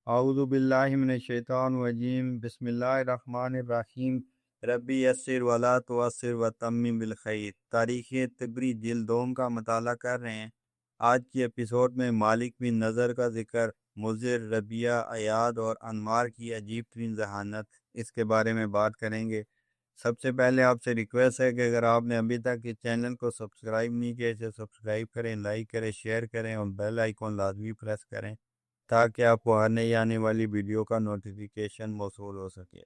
اعوذ باللہ من الشیطان الرجیم بسم اللہ الرحمن الرحیم ربی یسر ولا تعسر وتمم بالخیر۔ تاریخ طبری جلد دوم کا مطالعہ کر رہے ہیں۔ آج کی ایپیسوڈ میں مالک بن نضر کا ذکر، مضر، ربیہ، ایاد اور انمار کی عجیب ترین ذہانت، اس کے بارے میں بات کریں گے۔ سب سے پہلے آپ سے ریکویسٹ ہے کہ اگر آپ نے ابھی تک اس چینل کو سبسکرائب نہیں کیا اسے سبسکرائب کریں، لائک کریں، شیئر کریں اور بیل آئیکن لازمی پریس کریں تاکہ آپ کو ہر نئی آنے والی ویڈیو کا نوٹیفیکیشن موصول ہو سکے۔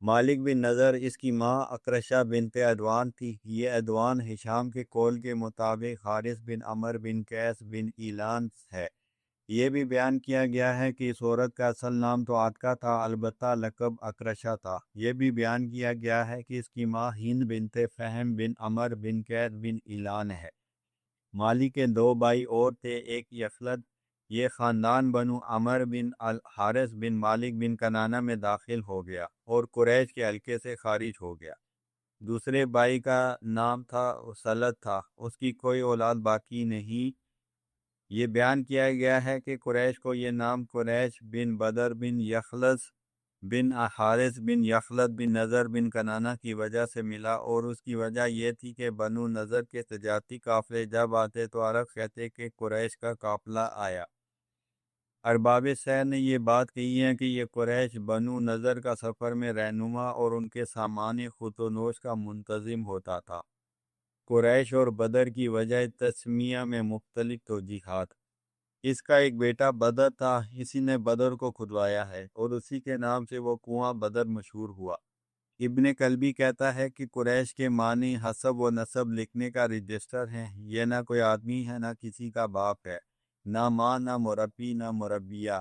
مالک بن نضر، اس کی ماں اقرشہ بنت عدوان تھی۔ یہ عدوان ہشام کے قول کے مطابق حارث بن عمر بن قیس بن ایلان ہے۔ یہ بھی بیان کیا گیا ہے کہ اس عورت کا اصل نام تو عاتکہ تھا، البتہ لقب اقرشہ تھا۔ یہ بھی بیان کیا گیا ہے کہ اس کی ماں ہند بنت فہم بن عمر بن قیس بن ایلان ہے۔ مالک کے دو بھائی اور تھے، ایک یخلد۔ یہ خاندان بنو عمر بن الحارث بن مالک بن کنانہ میں داخل ہو گیا اور قریش کے حلقے سے خارج ہو گیا۔ دوسرے بھائی کا نام تھا سلط تھا، اس کی کوئی اولاد باقی نہیں۔ یہ بیان کیا گیا ہے کہ قریش کو یہ نام قریش بن بدر بن یخلص بن حارث بن یخلد بن نضر بن کنانہ کی وجہ سے ملا، اور اس کی وجہ یہ تھی کہ بنو نضر کے تجارتی قافلے جب آتے تو عرب کہتے کہ قریش کا قافلہ آیا۔ ارباب سیر نے یہ بات کہی ہے کہ یہ قریش بنو نضر کا سفر میں رہنما اور ان کے سامان خط و نوش کا منتظم ہوتا تھا۔ قریش اور بدر کی وجہ تسمیہ میں مختلف توجیحات۔ اس کا ایک بیٹا بدر تھا، اسی نے بدر کو کھدوایا ہے اور اسی کے نام سے وہ کنواں بدر مشہور ہوا۔ ابن کلبی کہتا ہے کہ قریش کے معنی حسب و نسب لکھنے کا رجسٹر ہے۔ یہ نہ کوئی آدمی ہے، نہ کسی کا باپ ہے، نہ ماں، نہ مربی، نہ مربیہ۔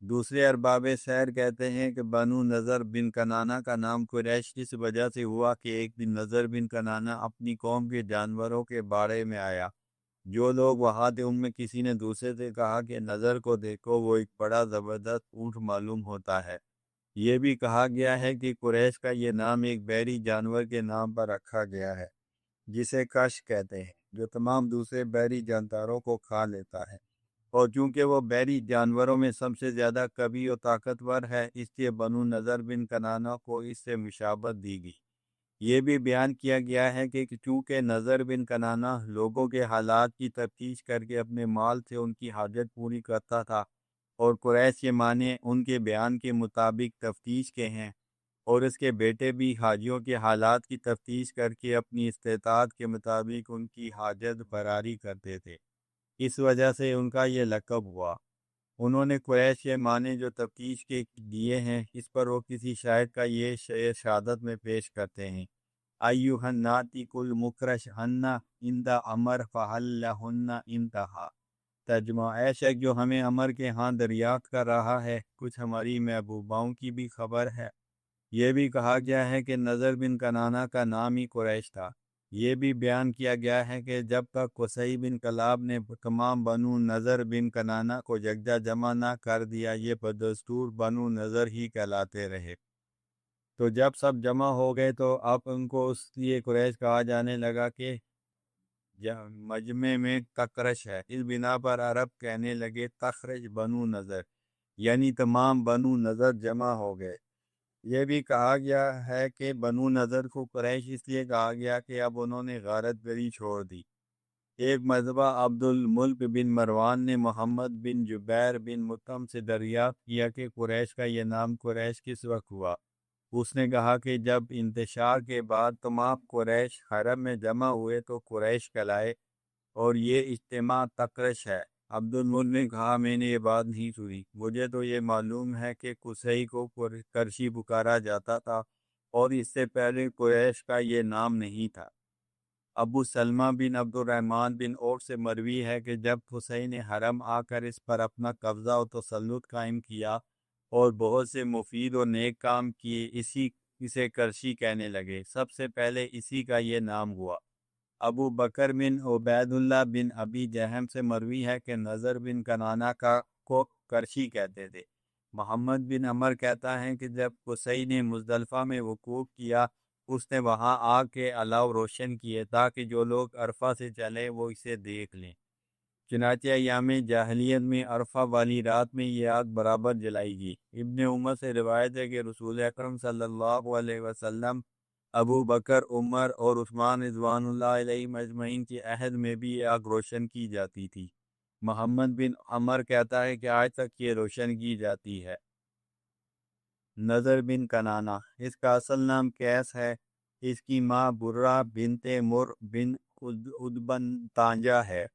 دوسرے ارباب سیر کہتے ہیں کہ بنو نضر بن کنانہ کا نام قریش اس وجہ سے ہوا کہ ایک دن نضر بن کنانہ اپنی قوم کے جانوروں کے بارے میں آیا۔ جو لوگ وہاں تھے ان میں کسی نے دوسرے سے کہا کہ نضر کو دیکھو، وہ ایک بڑا زبردست اونٹ معلوم ہوتا ہے۔ یہ بھی کہا گیا ہے کہ قریش کا یہ نام ایک بحری جانور کے نام پر رکھا گیا ہے جسے کش کہتے ہیں، جو تمام دوسرے بحری جانداروں کو کھا لیتا ہے، اور چونکہ وہ بحری جانوروں میں سب سے زیادہ قوی اور طاقتور ہے، اس لیے بنو نضر بن کنانہ کو اس سے مشابہت دی گئی۔ یہ بھی بیان کیا گیا ہے کہ چونکہ نضر بن کنانہ لوگوں کے حالات کی تفتیش کر کے اپنے مال سے ان کی حاجت پوری کرتا تھا، اور قریش کے معنی ان کے بیان کے مطابق تفتیش کے ہیں، اور اس کے بیٹے بھی حاجیوں کے حالات کی تفتیش کر کے اپنی استطاعت کے مطابق ان کی حاجت براری کرتے تھے، اس وجہ سے ان کا یہ لقب ہوا۔ انہوں نے قریش کے معنی جو تفتیش کے دیے ہیں، اس پر وہ کسی شاعر کا یہ شعر شہادت میں پیش کرتے ہیں: ایوہ الناطق المکرشھن عند عمر فہل لہن انتہا۔ ترجمہ: اے شخص جو ہمیں عمر کے ہاں دریافت کر رہا ہے، کچھ ہماری محبوباؤں کی بھی خبر ہے؟ یہ بھی کہا گیا ہے کہ نضر بن کنانہ کا نام ہی قریش تھا۔ یہ بھی بیان کیا گیا ہے کہ جب تک قصی بن کلاب نے تمام بنو نضر بن کنانہ کو یکجا جمع نہ کر دیا، یہ بدستور بنو نضر ہی کہلاتے رہے۔ تو جب سب جمع ہو گئے تو اب ان کو اس لیے قریش کہا جانے لگا کہ مجمع میں تکرش ہے۔ اس بنا پر عرب کہنے لگے تخرج بنو نضر، یعنی تمام بنو نضر جمع ہو گئے۔ یہ بھی کہا گیا ہے کہ بنو نضر کو قریش اس لیے کہا گیا کہ اب انہوں نے غارت گری چھوڑ دی۔ ایک مرتبہ عبد الملک بن مروان نے محمد بن جبیر بن مطعم سے دریافت کیا کہ قریش کا یہ نام قریش کس وقت ہوا۔ اس نے کہا کہ جب انتشار کے بعد تمام قریش حرم میں جمع ہوئے تو قریش کہلائے، اور یہ اجتماع تکرش ہے۔ عبد الملک نے کہا میں نے یہ بات نہیں سنی، مجھے تو یہ معلوم ہے کہ قصی کو کرشی پکارا جاتا تھا اور اس سے پہلے قریش کا یہ نام نہیں تھا۔ ابو سلمہ بن عبد الرحمن بن عوف سے مروی ہے کہ جب قصی نے حرم آ کر اس پر اپنا قبضہ و تسلط قائم کیا اور بہت سے مفید اور نیک کام کیے، اسے کرشی کہنے لگے۔ سب سے پہلے اسی کا یہ نام ہوا۔ ابو بکر بن عبید اللہ بن ابی جہم سے مروی ہے کہ نضر بن کنانہ کو کرشی کہتے تھے۔ محمد بن عمر کہتا ہے کہ جب قصی نے مزدلفہ میں وقوف کیا، اس نے وہاں آگ کے الاؤ روشن کیے تاکہ جو لوگ عرفہ سے چلے وہ اسے دیکھ لیں۔ چنانچہ ایام جاہلیت میں عرفہ والی رات میں یہ آگ برابر جلائی گی۔ ابن عمر سے روایت ہے کہ رسول اکرم صلی اللہ علیہ وسلم، ابو بکر، عمر اور عثمان رضوان اللہ علیہ مجمعین کے عہد میں بھی یہ آگ روشن کی جاتی تھی۔ محمد بن عمر کہتا ہے کہ آج تک یہ روشن کی جاتی ہے۔ نضر بن کنانہ، اس کا اصل نام قیس ہے۔ اس کی ماں برہ بنت مر بن ادبن تانجہ ہے۔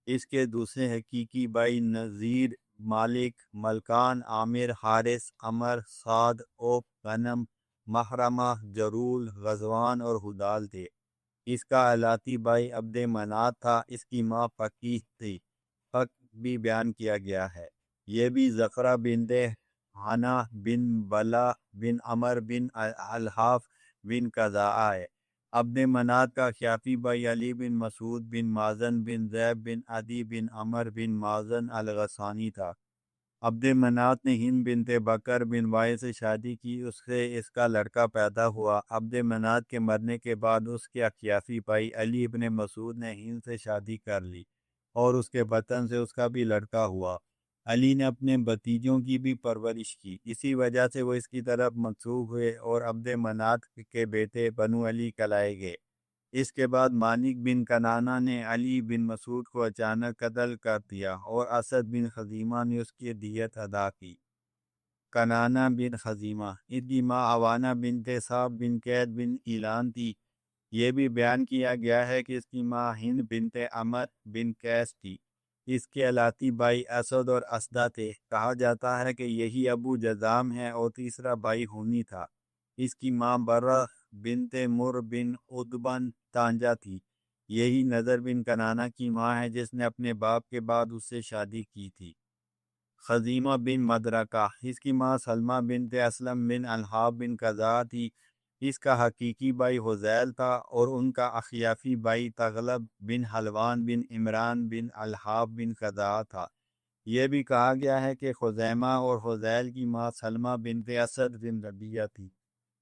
اس کے دوسرے حقیقی بھائی نذیر، مالک، ملکان، عامر، حارث، عمر، سعد، اوف، غنم، محرمہ، جرول، غزوان اور ہدال تھے۔ اس کا الاتی بھائی عبد منات تھا۔ اس کی ماں فقیہ تھی۔ فق بھی بیان کیا گیا ہے۔ یہ بھی زخرہ بنت حنا بن بلا بن عمر بن الحاف بن قضاء ہے۔ عبد منات کا خیافی بھائی علی بن مسعود بن مازن بن زیب بن عدی بن عمر بن مازن الغسانی تھا۔ عبد منات نے ہند بنت بکر بن وائل سے شادی کی۔ اس سے اس کا لڑکا پیدا ہوا۔ عبد منات کے مرنے کے بعد اس کے خیافی بھائی علی بن مسعود نے ہند سے شادی کر لی اور اس کے بطن سے اس کا بھی لڑکا ہوا۔ علی نے اپنے بھتیجوں کی بھی پرورش کی، اسی وجہ سے وہ اس کی طرف منسوب ہوئے اور عبد منات کے بیٹے بنو علی کہلائے گئے۔ اس کے بعد مالک بن کنانہ نے علی بن مسعود کو اچانک قتل کر دیا اور اسد بن خزیمہ نے اس کی دیت ادا کی۔ کنانہ بن خزیمہ، اس کی ماں عوانہ بنت صعب بن قید بن ایلان تھی۔ یہ بھی بیان کیا گیا ہے کہ اس کی ماں ہند بنت عمر بن قیس تھی۔ اس کے الاتی بھائی اسد اور اسدہ تھے۔ کہا جاتا ہے کہ یہی ابو جذام ہے اور تیسرا بھائی ہونی تھا۔ اس کی ماں برہ بنت مر بن ادبن تانجہ تھی۔ یہی نضر بن کنانہ کی ماں ہے جس نے اپنے باپ کے بعد اس سے شادی کی تھی۔ خزیمہ بن مدرکہ، اس کی ماں سلمہ بنت اسلم بن الحاف بن قضاء تھی۔ اس کا حقیقی بھائی حذیل تھا اور ان کا اخیافی بھائی تغلب بن حلوان بن عمران بن الحاف بن قضاء تھا۔ یہ بھی کہا گیا ہے کہ خزیمہ اور حذیل کی ماں سلمہ بنت اسد بن ربیہ تھی۔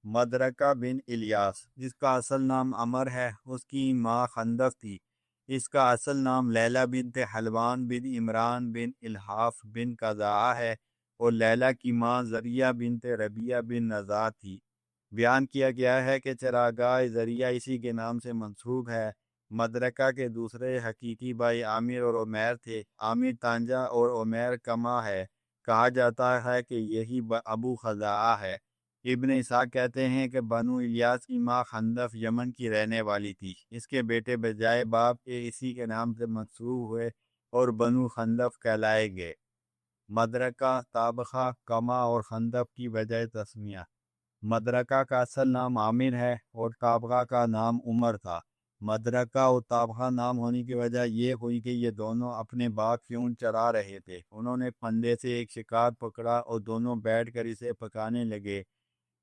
مدرکہ بن الیاس، جس کا اصل نام عمر ہے، اس کی ماں خندف تھی۔ اس کا اصل نام لیلہ بنت حلوان بن عمران بن الحاف بن قضاء ہے اور لیلہ کی ماں زریہ بنت ربیہ بن نزار تھی۔ بیان کیا گیا ہے کہ چراگاہ زریہ اسی کے نام سے منسوب ہے۔ مدرکہ کے دوسرے حقیقی بھائی عامر اور عمیر تھے۔ عامر تانجہ اور عمیر کما ہے۔ کہا جاتا ہے کہ یہی ابو خزاعہ ہے۔ ابن اسحاق کہتے ہیں کہ بنو الیاس کی ماں خندف یمن کی رہنے والی تھی۔ اس کے بیٹے بجائے باپ کے اسی کے نام سے منسوب ہوئے اور بنو خندف کہلائے گئے۔ مدرکہ، تابخہ، کما اور خندف کی وجہ تسمیہ۔ مدرکہ کا اصل نام عامر ہے اور تابخہ کا نام عمر تھا۔ مدرکہ اور تابخہ نام ہونے کی وجہ یہ ہوئی کہ یہ دونوں اپنے باغ فیون چرا رہے تھے۔ انہوں نے پھندے سے ایک شکار پکڑا اور دونوں بیٹھ کر اسے پکانے لگے۔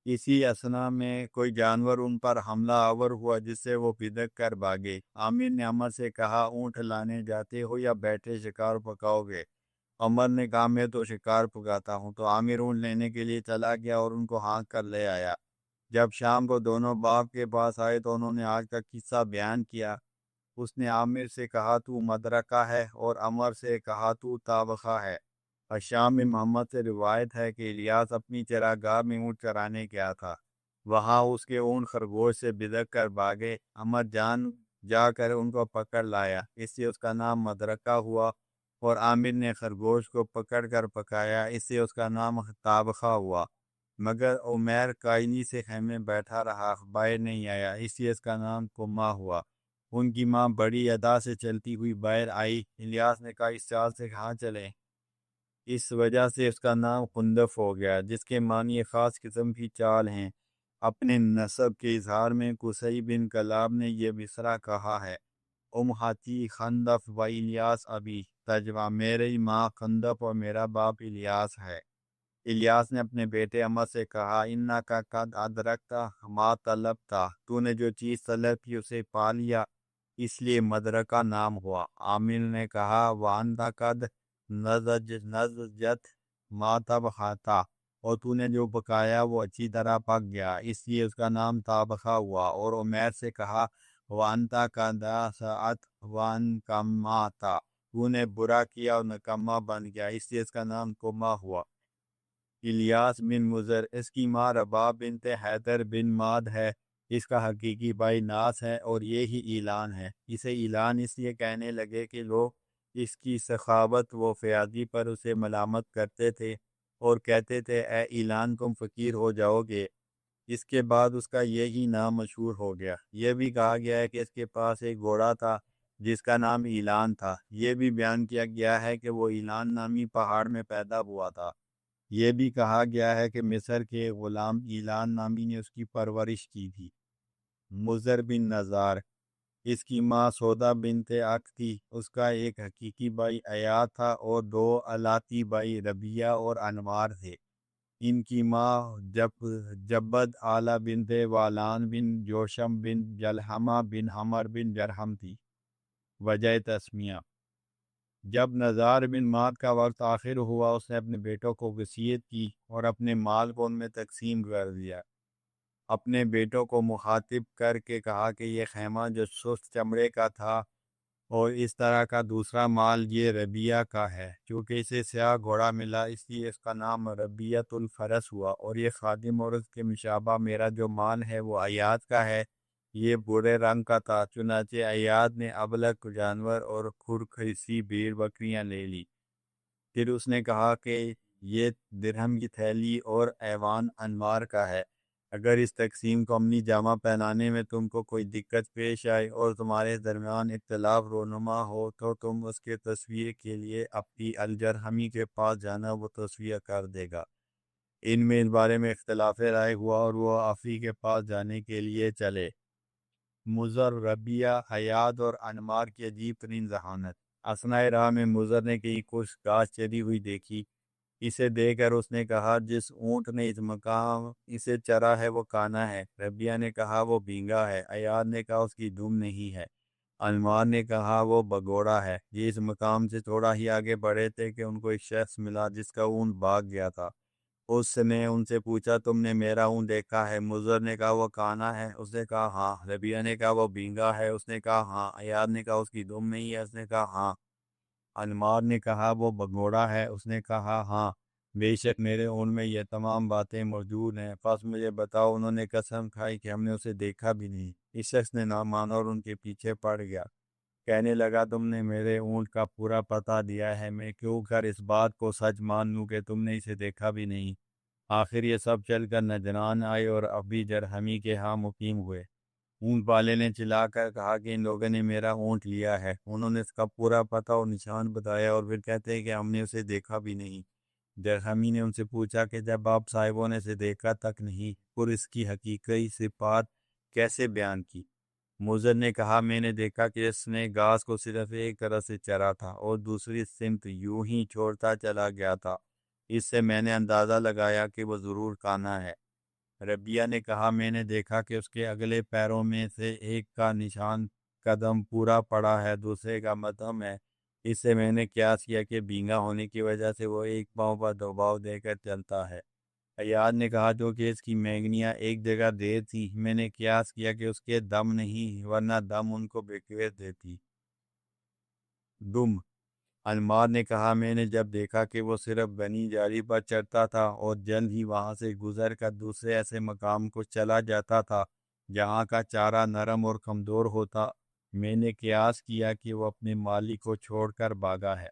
اسی اثنا میں کوئی جانور ان پر حملہ آور ہوا جس سے وہ پھدک کر بھاگے۔ عامر نے عمر سے کہا، اونٹ لانے جاتے ہو یا بیٹھے شکار پکاؤ گے؟ عمر نے کہا، میں تو شکار پکاتا ہوں۔ تو عامر اونٹ لینے کے لیے چلا گیا اور ان کو ہانک کر لے آیا۔ جب شام کو دونوں باپ کے پاس آئے تو انہوں نے آج کا قصہ بیان کیا۔ اس نے عامر سے کہا تو مدرکہ ہے اور عمر سے کہا تو تابخہ ہے۔ شام میں محمد سے روایت ہے کہ الیاس اپنی چراگاہ میں اونٹ چرانے گیا تھا۔ وہاں اس کے اونٹ خرگوش سے بھدک کر بھاگے۔ عمر جا کر ان کو پکڑ لایا، اس سے اس کا نام مدرکہ ہوا، اور عامر نے خرگوش کو پکڑ کر پکایا، اس سے اس کا نام تابخہ ہوا۔ مگر عمیر قائنی سے خیمے بیٹھا رہا، باہر نہیں آیا، اس لیے اس کا نام کما ہوا۔ ان کی ماں بڑی ادا سے چلتی ہوئی باہر آئی۔ الیاس نے کہا، اس چال سے کہاں چلیں؟ اس وجہ سے اس کا نام خندف ہو گیا، جس کے معنی خاص قسم کی چال ہیں۔ اپنے نسب کے اظہار میں قصی بن کلاب نے یہ مصرع کہا ہے، امہاتی خندف و الیاس ابی، ترجمہ، میری ماں خندف اور میرا باپ الیاس ہے۔ الیاس نے اپنے بیٹے عمر سے کہا، انکا قد ادرکتا ما طلبتا، تو نے جو چیز طلب کی اسے پا لیا، اس لیے مدرکہ نام ہوا۔ عامر نے کہا، وانت قد نضجت ما طبختا، اور تو نے جو پکایا وہ اچھی طرح پک گیا، اس لیے اس کا نام تابخہ ہوا۔ اور عمیر سے کہا، وانت قد سعت وان کماتا، تو نے برا کیا اور نکما بن گیا، اس لیے اس کا نام کما ہوا۔ الیاس بن مضر، اس کی ماں رباب بنت حیدر بن ماد ہے، اس کا حقیقی بھائی ناس ہے، اور یہی اعلان ہے۔ اسے اعلان اس لیے کہنے لگے کہ لوگ اس کی سخاوت و فیاضی پر اسے ملامت کرتے تھے اور کہتے تھے اے اعلان تم فقیر ہو جاؤ گے۔ اس کے بعد اس کا یہی نام مشہور ہو گیا۔ یہ بھی کہا گیا ہے کہ اس کے پاس ایک گھوڑا تھا جس کا نام اعلان تھا۔ یہ بھی بیان کیا گیا ہے کہ وہ اعلان نامی پہاڑ میں پیدا ہوا تھا۔ یہ بھی کہا گیا ہے کہ مصر کے غلام اعلان نامی نے اس کی پرورش کی تھی۔ مضر بن نزار، اس کی ماں سودا بنت عق تھی، اس کا ایک حقیقی بھائی ایاد تھا اور دو الاتی بھائی ربیہ اور انوار تھے۔ ان کی ماں جبد اعلیٰ بنت والان بن جوشم بن جلحمہ بن حمر بن جرہم تھی۔ وجہ تسمیہ: جب نزار بن مات کا وقت آخر ہوا، اس نے اپنے بیٹوں کو وصیت کی اور اپنے مال کو ان میں تقسیم کر دیا۔ اپنے بیٹوں کو مخاطب کر کے کہا کہ یہ خیمہ جو سست چمڑے کا تھا اور اس طرح کا دوسرا مال یہ ربیہ کا ہے، چونکہ اسے سیاہ گھوڑا ملا اس لیے اس کا نام ربیۃ الفرس ہوا، اور یہ خادم اور اس کے مشابہ میرا جو مال ہے وہ ایاد کا ہے، یہ برے رنگ کا تھا۔ چنانچہ ایاد نے ابلک جانور اور کھرکھسی بھیڑ بکریاں لے لی۔ پھر اس نے کہا کہ یہ درہم کی تھیلی اور ایوان انوار کا ہے۔ اگر اس تقسیم کو امنی جامہ پہنانے میں تم کو کوئی دقت پیش آئے اور تمہارے درمیان اختلاف رونما ہو تو تم اس کے تصویہ کے لیے اپنی الجرہمی کے پاس جانا، وہ تصویہ کر دے گا۔ ان میں اس بارے میں اختلاف رائے ہوا اور وہ آفی کے پاس جانے کے لیے چلے۔ مضر، ربیہ، حیاد اور انمار کی عجیب ترین ذہانت۔ اثنائے راہ میں مضر نے کہیں کچھ گھاس چری ہوئی دیکھی۔ اسے دیکھ کر اس نے کہا جس اونٹ نے اس مقام اسے چرا ہے وہ کانا ہے۔ ربیہ نے کہا وہ بینگا ہے۔ حیاد نے کہا اس کی دم نہیں ہے۔ انمار نے کہا وہ بگوڑا ہے۔ یہ اس مقام سے تھوڑا ہی آگے بڑھے تھے کہ ان کو ایک شخص ملا جس کا اونٹ بھاگ گیا تھا۔ اس نے ان سے پوچھا تم نے میرا اونٹ دیکھا ہے؟ مضر نے کہا وہ کانا ہے۔ اس نے کہا ہاں۔ ربیہ نے کہا وہ بینگا ہے۔ اس نے کہا ہاں۔ حیاد نے کہا اس کی دم نہیں ہے۔ اس نے کہا ہاں۔ انمار نے کہا وہ بگوڑا ہے۔ اس نے کہا ہاں، بے شک میرے اونٹ میں یہ تمام باتیں موجود ہیں، پس مجھے بتاؤ۔ انہوں نے قسم کھائی کہ ہم نے اسے دیکھا بھی نہیں۔ اس شخص نے نہ مانا اور ان کے پیچھے پڑ گیا۔ کہنے لگا تم نے میرے اونٹ کا پورا پتہ دیا ہے، میں کیوں کر اس بات کو سچ مان لوں کہ تم نے اسے دیکھا بھی نہیں۔ آخر یہ سب چل کر نجران آئے اور ابی جرہمی کے ہاں مقیم ہوئے۔ اونٹ والے نے چلا کر کہا کہ ان لوگوں نے میرا اونٹ لیا ہے۔ انہوں نے اس کا پورا پتہ اور نشان بتایا اور پھر کہتے ہیں کہ ہم نے اسے دیکھا بھی نہیں۔ جرہمی نے ان سے پوچھا کہ جب آپ صاحبوں نے اسے دیکھا تک نہیں، اور اس کی حقیقی صفات کیسے بیان کی؟ مضر نے کہا میں نے دیکھا کہ اس نے گھاس کو صرف ایک طرح سے چرا تھا اور دوسری سمت یوں ہی چھوڑتا چلا گیا تھا۔ اس سے میں نے اندازہ لگایا کہ وہ ضرور کانا ہے۔ ربیہ نے کہا میں نے دیکھا کہ اس کے اگلے پیروں میں سے ایک کا نشان قدم پورا پڑا ہے، دوسرے کا مدھم ہے۔ اس سے میں نے قیاس کیا کہ بینگا ہونے کی وجہ سے وہ ایک پاؤں پر دباؤ دے کر چلتا ہے۔ حیاد نے کہا جو کہ اس کی مینگنیاں ایک جگہ دیر تھی، میں نے قیاس کیا کہ اس کے دم نہیں، ورنہ دم ان کو بکھیر دیتی۔ دم: انمار نے کہا میں نے جب دیکھا کہ وہ صرف بنی جاری پر چڑھتا تھا اور جلد ہی وہاں سے گزر کر دوسرے ایسے مقام کو چلا جاتا تھا جہاں کا چارہ نرم اور کمزور ہوتا، میں نے قیاس کیا کہ وہ اپنے مالک کو چھوڑ کر بھاگا ہے۔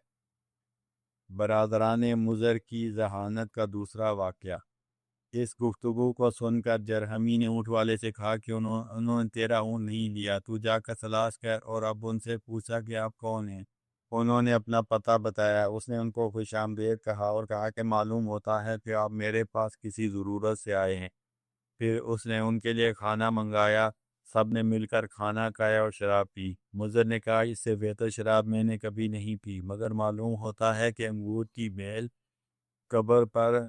برادران مضر کی ذہانت کا دوسرا واقعہ۔ اس گفتگو کو سن کر جرہمی نے اونٹ والے سے کہا کہ انہوں نے تیرا اونٹ نہیں لیا، تو جا کر تلاش کر اور اب ان سے پوچھا کہ آپ کون ہیں۔ انہوں نے اپنا پتہ بتایا۔ اس نے ان کو خوش آمدید کہا اور کہا کہ معلوم ہوتا ہے کہ آپ میرے پاس کسی ضرورت سے آئے ہیں۔ پھر اس نے ان کے لیے کھانا منگایا۔ سب نے مل کر کھانا کھایا اور شراب پی۔ مضر نے کہا اس سے بہتر شراب میں نے کبھی نہیں پی، مگر معلوم ہوتا ہے کہ انگور کی بیل قبر پر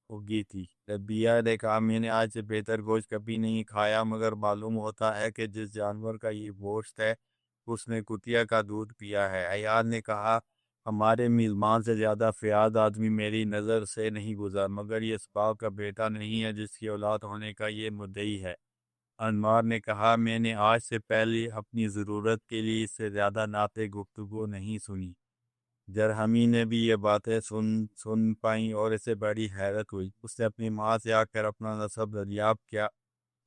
اگی تھی۔ ربیہ نے کہا میں نے آج سے بہتر گوشت کبھی نہیں کھایا، مگر معلوم ہوتا ہے کہ جس جانور کا یہ گوشت ہے اس نے کتیا کا دودھ پیا ہے۔ حیاد نے کہا ہمارے میزبان سے زیادہ فیاض آدمی میری نظر سے نہیں گزر، مگر یہ اس باپ کا بیٹا نہیں ہے جس کی اولاد ہونے کا یہ مدعی ہے۔ انمار نے کہا میں نے آج سے پہلے اپنی ضرورت کے لیے اس سے زیادہ نعتیں گفتگو نہیں سنی۔ جرہمی نے بھی یہ باتیں سن پائیں اور اسے بڑی حیرت ہوئی۔ اس نے اپنی ماں سے آ کر اپنا نسب دریافت کیا۔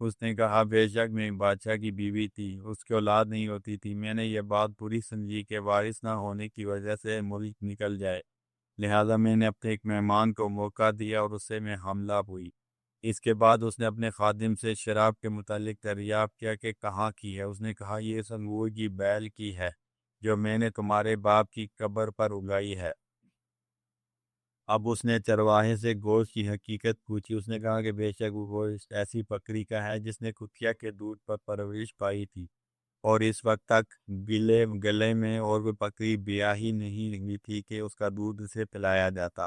اس نے کہا بے شک میں بادشاہ کی بیوی تھی، اس کی اولاد نہیں ہوتی تھی۔ میں نے یہ بات بری سمجھی کہ وارث نہ ہونے کی وجہ سے ملک نکل جائے، لہذا میں نے اپنے ایک مہمان کو موقع دیا اور اسے میں حاملہ ہوئی۔ اس کے بعد اس نے اپنے خادم سے شراب کے متعلق دریافت کیا کہ کہاں کی ہے۔ اس نے کہا یہ اس انگور کی بیل کی ہے جو میں نے تمہارے باپ کی قبر پر اگائی ہے۔ اب اس نے چرواہے سے گوشت کی حقیقت پوچھی۔ اس نے کہا کہ بے شک وہ گوشت ایسی بکری کا ہے جس نے کتیا کے دودھ پر پرورش پائی تھی، اور اس وقت تک گلے میں اور وہ بکری بیاہی نہیں ہوئی تھی کہ اس کا دودھ اسے پلایا جاتا۔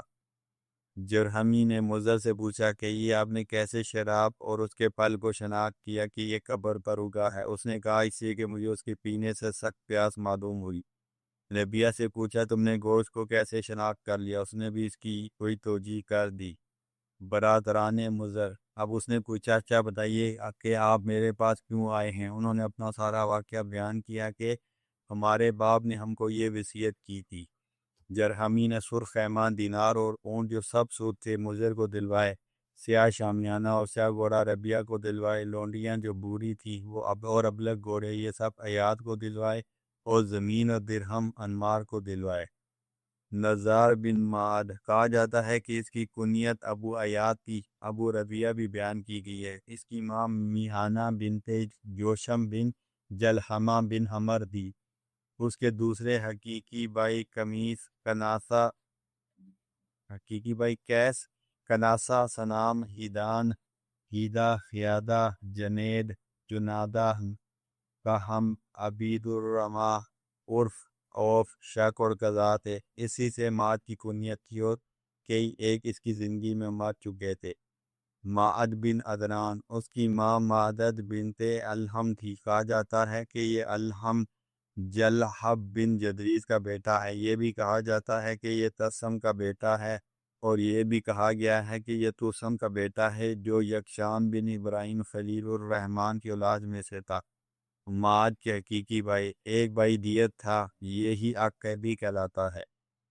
جرہمی نے مضر سے پوچھا کہ یہ آپ نے کیسے شراب اور اس کے پھل کو شناخت کیا کہ یہ قبر پر اگا ہے؟ اس نے کہا اس لیے کہ مجھے اس کے پینے سے سخت پیاس معلوم ہوئی۔ ربیہ سے پوچھا تم نے گوشت کو کیسے شناخت کر لیا؟ اس نے بھی اس کی کوئی توجیہ کر دی۔ برادران مضر، اب اس نے پوچھا اچھا بتائیے کہ آپ میرے پاس کیوں آئے ہیں؟ انہوں نے اپنا سارا واقعہ بیان کیا کہ ہمارے باپ نے ہم کو یہ وصیت کی تھی۔ جرہمی نے سرخ خیمہ، دینار اور اونٹ جو سب سود تھے مضر کو دلوائے، سیاہ شامیانہ اور سیاہ گھوڑا ربیہ کو دلوائے، لونڈیاں جو بوری تھی وہ اور ابلک گھوڑے یہ سب ایاد کو دلوائے، اور زمین اور درہم انمار کو دلوائے۔ نزار بن معد کہا جاتا ہے کہ اس کی کنیت ابو ایاد تھی۔ ابو ربیہ بھی بیان کی گئی ہے۔ اس کی ماں میہانہ بنت جوشم بن جلحمہ بن حمر تھی۔ اس کے دوسرے حقیقی بھائی کیس، کناسہ، سنام، ہیدان، ہیدا، خیادہ، جنید، جنادہ، کہم، عبید الرما، عرف، اوف، شک اور قضا تھے۔ اسی سے معد کی کنیت تھی اور کئی ایک اس کی زندگی میں مر چکے تھے۔ معد بن عدنان، اس کی ماں معدد بنت الہم تھی۔ کہا جاتا ہے کہ یہ الہم جلحب بن جدریس کا بیٹا ہے۔ یہ بھی کہا جاتا ہے کہ یہ تسم کا بیٹا ہے، اور یہ بھی کہا گیا ہے کہ یہ توسم کا بیٹا ہے جو یکشان بن ابراہیم خلیل الرحمن کی اولاد میں سے تھا۔ معاد کے حقیقی بھائی، ایک بھائی دیت تھا، یہی عقیبی کہلاتا ہے۔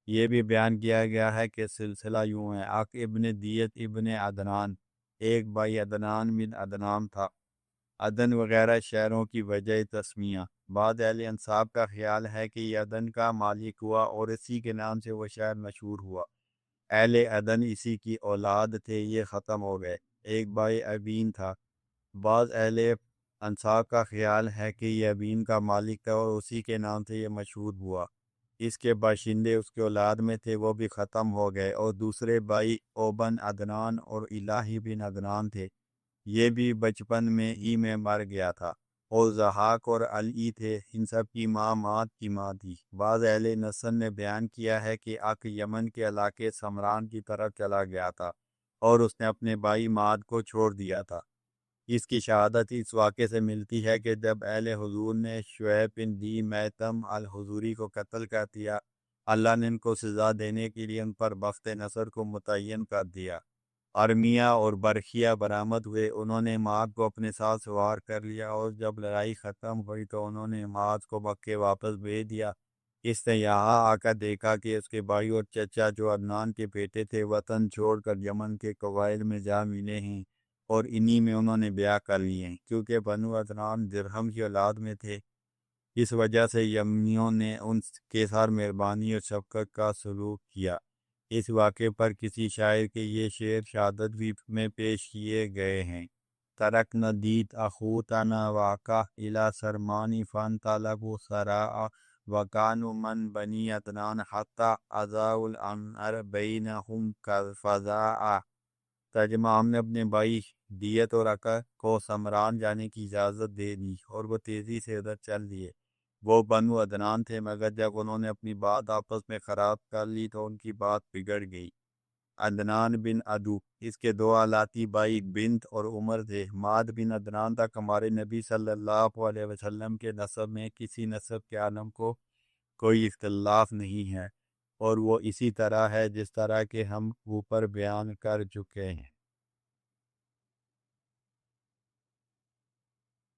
یہ بھی بیان کیا گیا ہے کہ سلسلہ یوں ہے، عق ابن دیت ابن عدنان، ایک بھائی عدنان بن عدنان تھا۔ عدن وغیرہ شہروں کی وجہ تسمیہ، بعض اہل انصاف کا خیال ہے کہ یہ عدن کا مالک ہوا اور اسی کے نام سے وہ شہر مشہور ہوا۔ اہل عدن اسی کی اولاد تھے، یہ ختم ہو گئے۔ ایک بھائی ابین تھا۔ بعض اہل انصاف کا خیال ہے کہ یہ ابین کا مالک تھا اور اسی کے نام سے یہ مشہور ہوا۔ اس کے باشندے اس کے اولاد میں تھے، وہ بھی ختم ہو گئے۔ اور دوسرے بھائی اوبن عدنان اور الہی بن عدنان تھے، یہ بھی بچپن میں ہی میں مر گیا تھا۔ اور زحاق اور علی تھے، ان سب کی ماں مات کی ماں تھی۔ بعض اہل نصر نے بیان کیا ہے کہ عق یمن کے علاقے سمران کی طرف چلا گیا تھا اور اس نے اپنے بھائی مات کو چھوڑ دیا تھا۔ اس کی شہادت اس واقعے سے ملتی ہے کہ جب اہل حضور نے شعیب بن دی میتم الحضوری کو قتل کر دیا، اللہ نے ان کو سزا دینے کے لیے ان پر بخت نصر کو متعین کر دیا۔ ارمیہ اور برخیہ برآمد ہوئے، انہوں نے معاذ کو اپنے ساتھ سوار کر لیا، اور جب لڑائی ختم ہوئی تو انہوں نے معاذ کو مکے واپس بھیج دیا۔ اس نے یہاں آ کر دیکھا کہ اس کے بھائی اور چچا جو عدنان کے بیٹے تھے وطن چھوڑ کر یمن کے قبائل میں جا ملے ہیں، اور انہی میں انہوں نے بیعت کر لی ہیں، کیونکہ بنو عدنان درہم کی اولاد میں تھے۔ اس وجہ سے یمنیوں نے ان کے ساتھ مہربانی اور شفقت کا سلوک کیا۔ اس واقعے پر کسی شاعر کے یہ شعر شہادت بھی میں پیش کیے گئے ہیں۔ ترک ندید اخوتنا واقع الى سرمانی فن طلب و سراء وکان من بنی عدنان حتی اضاء الامر بینہم فضاء۔ ترجمہ، ہم نے اپنے بھائی دیت اور عقا کو سمران جانے کی اجازت دے دی اور وہ تیزی سے ادھر چل دیے۔ وہ بنو عدنان تھے، مگر جب انہوں نے اپنی بات آپس میں خراب کر لی تو ان کی بات بگڑ گئی۔ عدنان بن عدو، اس کے دو الاتی بھائی بنت اور عمر تھے۔ معد بن عدنان تک ہمارے نبی صلی اللہ علیہ وسلم کے نسب میں کسی نسب کے عالم کو کوئی اختلاف نہیں ہے، اور وہ اسی طرح ہے جس طرح کہ ہم اوپر بیان کر چکے ہیں۔